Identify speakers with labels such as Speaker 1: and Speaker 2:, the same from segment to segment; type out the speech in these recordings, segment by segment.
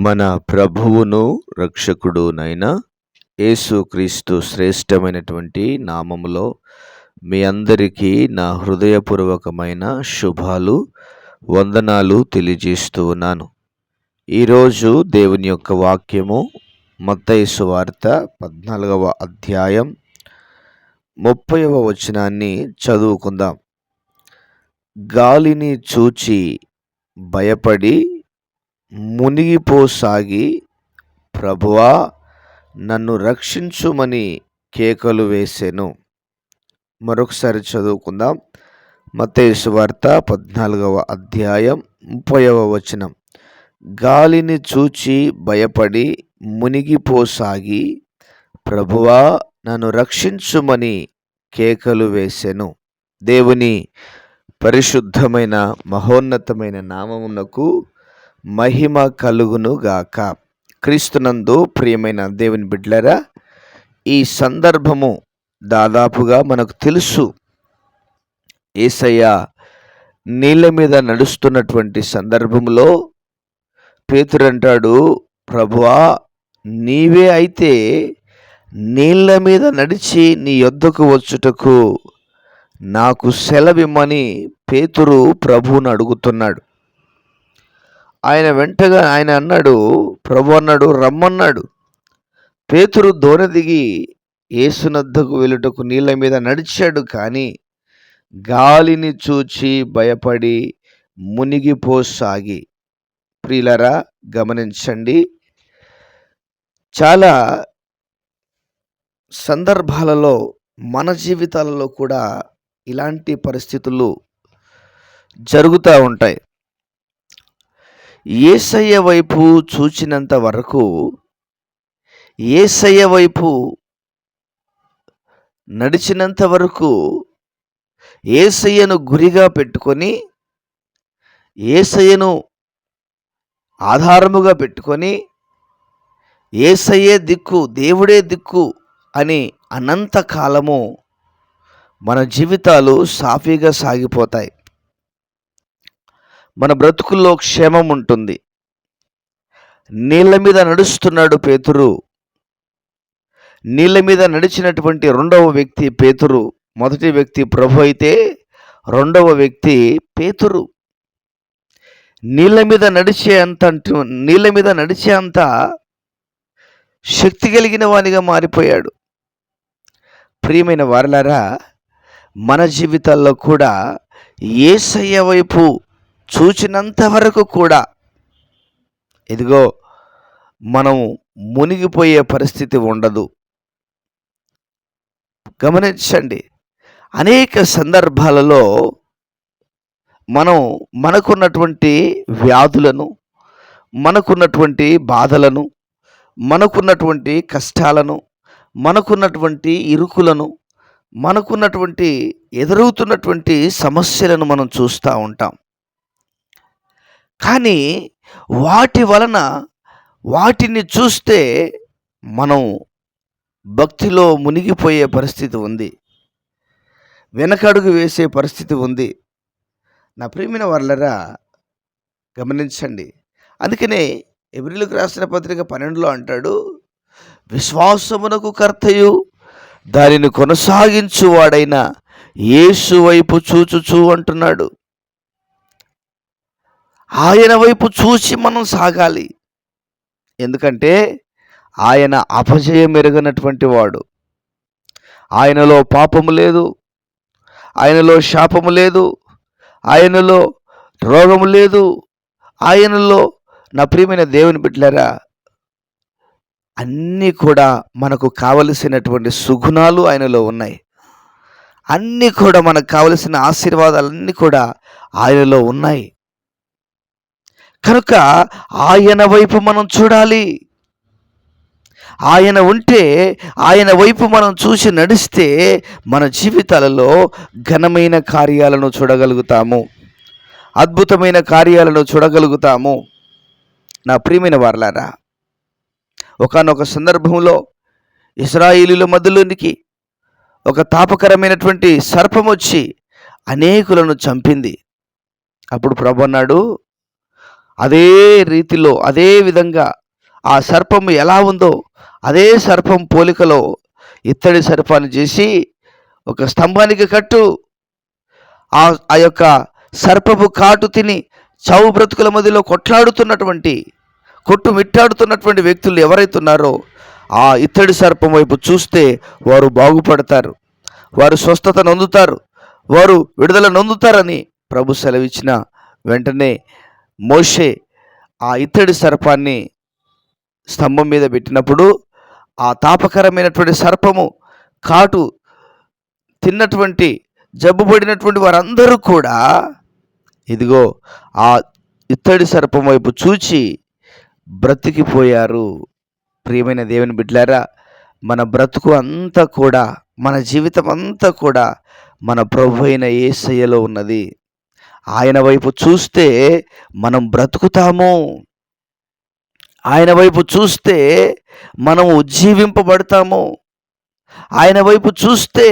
Speaker 1: మన ప్రభువును రక్షకుడునైన యేసుక్రీస్తు శ్రేష్టమైనటువంటి నామములో మీ అందరికీ నా హృదయపూర్వకమైన శుభాలు, వందనాలు తెలియజేస్తూ ఉన్నాను. ఈరోజు దేవుని యొక్క వాక్యము మత్తయి సువార్త 14వ అధ్యాయం 30వ వచనాన్ని చదువుకుందాం. గాలిని చూచి భయపడి మునిగిపోసాగి, ప్రభువా నన్ను రక్షించుమని కేకలు వేసెను. మరొకసారి చదువుకుందాం. మత్తయి సువార్త 14వ అధ్యాయం 30వ వచనం. గాలిని చూచి భయపడి మునిగిపోసాగి, ప్రభువా నన్ను రక్షించుమని కేకలు వేసెను. దేవుని పరిశుద్ధమైన మహోన్నతమైన నామమునకు మహిమ కలుగును గాక. క్రీస్తునందు ప్రియమైన దేవుని బిడ్డలారా, ఈ సందర్భము దాదాపుగా మనకు తెలుసు. యేసయ్య నీళ్ళ మీద నడుస్తున్నటువంటి సందర్భంలో పేతురు అంటాడు, ప్రభువా నీవే అయితే నీళ్ళ మీద నడిచి నీ యొద్దకు వచ్చుటకు నాకు సెలవిమ్మని పేతురు ప్రభువును అడుగుతున్నాడు. ఆయన అన్నాడు, ప్రభు అన్నాడు, రమ్మన్నాడు. పేతురు దోణి దిగి యేసునద్దకు వెళ్ళుటకు నీళ్ళ మీద నడిచాడు. కానీ గాలిని చూచి భయపడి మునిగిపోసాగి. ప్రియులారా, గమనించండి, చాలా సందర్భాలలో మన జీవితాలలో కూడా ఇలాంటి పరిస్థితులు జరుగుతూ ఉంటాయి. యేసయ్య వైపు చూచినంత వరకు, యేసయ్య వైపు నడిచినంత వరకు, యేసయ్యను గురిగా పెట్టుకొని, యేసయ్యను ఆధారముగా పెట్టుకొని, యేసయ్యే దిక్కు, దేవుడే దిక్కు అని అనంత కాలము మన జీవితాలు సాఫీగా సాగిపోతాయి. మన బ్రతుకుల్లో క్షేమం ఉంటుంది. నీళ్ళ మీద నడుస్తున్నాడు పేతురు. నీళ్ళ మీద నడిచినటువంటి రెండవ వ్యక్తి పేతురు. మొదటి వ్యక్తి ప్రభు అయితే రెండవ వ్యక్తి పేతురు. నీళ్ళ మీద నడిచే అంత శక్తి కలిగిన వానిగా మారిపోయాడు. ప్రియమైన వారలారా, మన జీవితాల్లో కూడా యేసయ్య వైపు చూచినంత వరకు కూడా ఇదిగో మనం మునిగిపోయే పరిస్థితి ఉండదు. గమనించండి, అనేక సందర్భాలలో మనకున్నటువంటి వ్యాధులను, మనకున్నటువంటి బాధలను, మనకున్నటువంటి కష్టాలను, మనకున్నటువంటి ఇరుకులను, మనకున్నటువంటి ఎదురవుతున్నటువంటి సమస్యలను మనం చూస్తూ ఉంటాం. కానీ వాటిని చూస్తే మనం భక్తిలో మునిగిపోయే పరిస్థితి ఉంది, వెనకడుగు వేసే పరిస్థితి ఉంది. నా ప్రియమైన వారలారా, గమనించండి. అందుకనే ఎబ్రీయులకు రాసిన పత్రిక 12లో అంటాడు, విశ్వాసమునకు కర్తయు దానిని కొనసాగించువాడైన యేసు వైపు చూచుచూ అంటున్నాడు. ఆయన వైపు చూసి మనం సాగాలి. ఎందుకంటే ఆయన అపజయం ఎరగనటువంటి వాడు. ఆయనలో పాపము లేదు, ఆయనలో శాపము లేదు, ఆయనలో రోగము లేదు, ఆయనలో, నా ప్రియమైన దేవుని బిడ్డలారా, అన్నీ కూడా మనకు కావలసినటువంటి సుగుణాలు ఆయనలో ఉన్నాయి. అన్నీ కూడా మనకు కావలసిన ఆశీర్వాదాలన్నీ కూడా ఆయనలో ఉన్నాయి. కనుక ఆయన వైపు మనం చూడాలి. ఆయన ఉంటే, ఆయన వైపు మనం చూసి నడిస్తే మన జీవితాలలో ఘనమైన కార్యాలను చూడగలుగుతాము, అద్భుతమైన కార్యాలను చూడగలుగుతాము. నా ప్రియమైన వారలారా, ఒకానొక సందర్భంలో ఇశ్రాయేలీయుల మధ్యలోనికి ఒక తాపకరమైనటువంటి సర్పం వచ్చి అనేకులను చంపింది. అప్పుడు ప్రభు అన్నాడు, అదే రీతిలో అదే విధంగా ఆ సర్పము ఎలా ఉందో అదే సర్పం పోలికలో ఇత్తడి సర్పాన్ని చేసి ఒక స్తంభానికి కట్టు. ఆ ఆ యొక్క సర్పపు కాటు తిని చావు బ్రతుకుల మధ్యలో కొట్టుమిట్టాడుతున్నటువంటి వ్యక్తులు ఎవరైతే ఉన్నారో ఆ ఇత్తడి సర్పం వైపు చూస్తే వారు బాగుపడతారు, వారు స్వస్థత నొందుతారు, వారు విడుదల నొందుతారని ప్రభు సెలవిచ్చిన వెంటనే మోషే ఆ ఇత్తడి సర్పాన్ని స్తంభం మీద పెట్టినప్పుడు ఆ తాపకరమైనటువంటి సర్పము కాటు తిన్నటువంటి జబ్బుపడినటువంటి వారందరూ కూడా ఇదిగో ఆ ఇత్తడి సర్పం వైపు చూచి బ్రతికిపోయారు. ప్రియమైన దేవుని బిడ్డలారా, మన బ్రతుకు అంతా కూడా, మన జీవితం అంతా కూడా మన ప్రభు అయిన యేసయ్యలో ఉన్నది. ఆయన వైపు చూస్తే మనం బ్రతుకుతాము. ఆయన వైపు చూస్తే మనం ఉజ్జీవింపబడతాము. ఆయన వైపు చూస్తే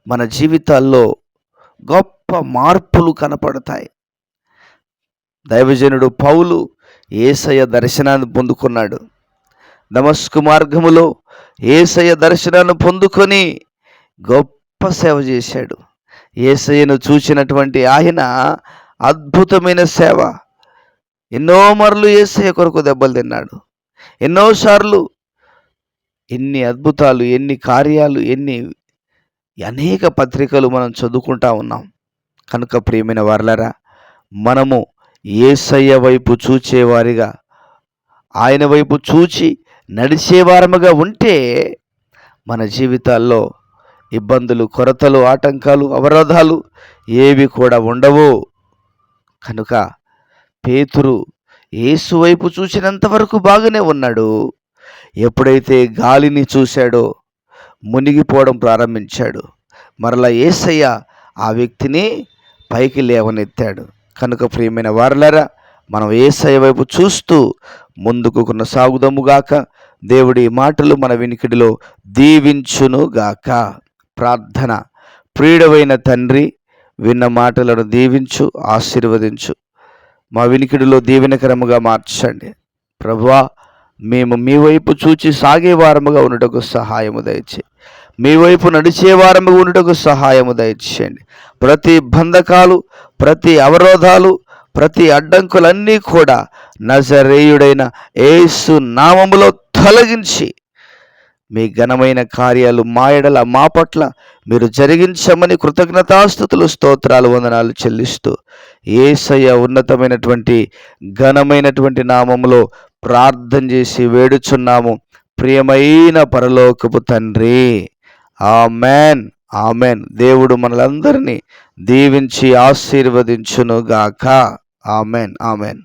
Speaker 1: మన జీవితాల్లో గొప్ప మార్పులు కనపడతాయి. దైవజనుడు పౌలు యేసయ్య దర్శనాన్ని పొందుకున్నాడు. దమస్కు మార్గములో యేసయ్య దర్శనాన్ని పొందుకొని గొప్ప సేవ చేశాడు. యేసయ్యను చూచినటువంటి ఆయన అద్భుతమైన సేవ, ఎన్నో మార్లు యేసయ్య కొరకు దెబ్బలు తిన్నాడు. ఎన్నోసార్లు ఎన్ని అద్భుతాలు, ఎన్ని కార్యాలు, అనేక పత్రికలు మనం చదువుకుంటా ఉన్నాం. కనుక ప్రియమైన వారలారా, మనము యేసయ్య వైపు చూచేవారిగా, ఆయన వైపు చూచి నడిచేవారముగా ఉంటే మన జీవితాల్లో ఇబ్బందులు, కొరతలు, ఆటంకాలు, అవరోధాలు ఏవి కూడా ఉండవు. కనుక పేతురు యేసు వైపు చూసినంత వరకు బాగానే ఉన్నాడు. ఎప్పుడైతే గాలిని చూశాడో మునిగిపోవడం ప్రారంభించాడు. మరలా యేసయ్య ఆ వ్యక్తిని పైకి లేవనెత్తాడు. కనుక ప్రియమైన వారలారా, మనం యేసయ్య వైపు చూస్తూ ముందుకు కొనసాగుదాముగాక. దేవుడి మాటలు మన వినికిడిలో దీవించునుగాక. ప్రార్థన. ప్రియుడవైన తండ్రి, విన్న మాటలను దీవించు, ఆశీర్వదించు, మా వినికిడిలో దీవెనకరముగా మార్చండి. ప్రభువా, మేము మీ వైపు చూచి సాగేవారముగా ఉండటకు సహాయము దయచేయండి. మీ వైపు నడిచేవారముగా ఉండటకు సహాయము దయచేయండి. ప్రతి బంధకాలు, ప్రతి అవరోధాలు, ప్రతి అడ్డంకులన్నీ కూడా నజరేయుడైన యేసు నామములో తొలగించి మీ ఘనమైన కార్యాలు మా ఎడల, మా పట్ల మీరు జరిగించమని కృతజ్ఞతాస్తుతులు, స్తోత్రాలు, వందనాలు చెల్లిస్తూ యేసయ్య ఉన్నతమైనటువంటి ఘనమైనటువంటి నామములో ప్రార్థన చేసి వేడుచున్నాము, ప్రియమైన పరలోకపు తండ్రి. Amen, amen. దేవుడు మనలందరినీ దీవించి ఆశీర్వదించునుగాక. Amen, amen.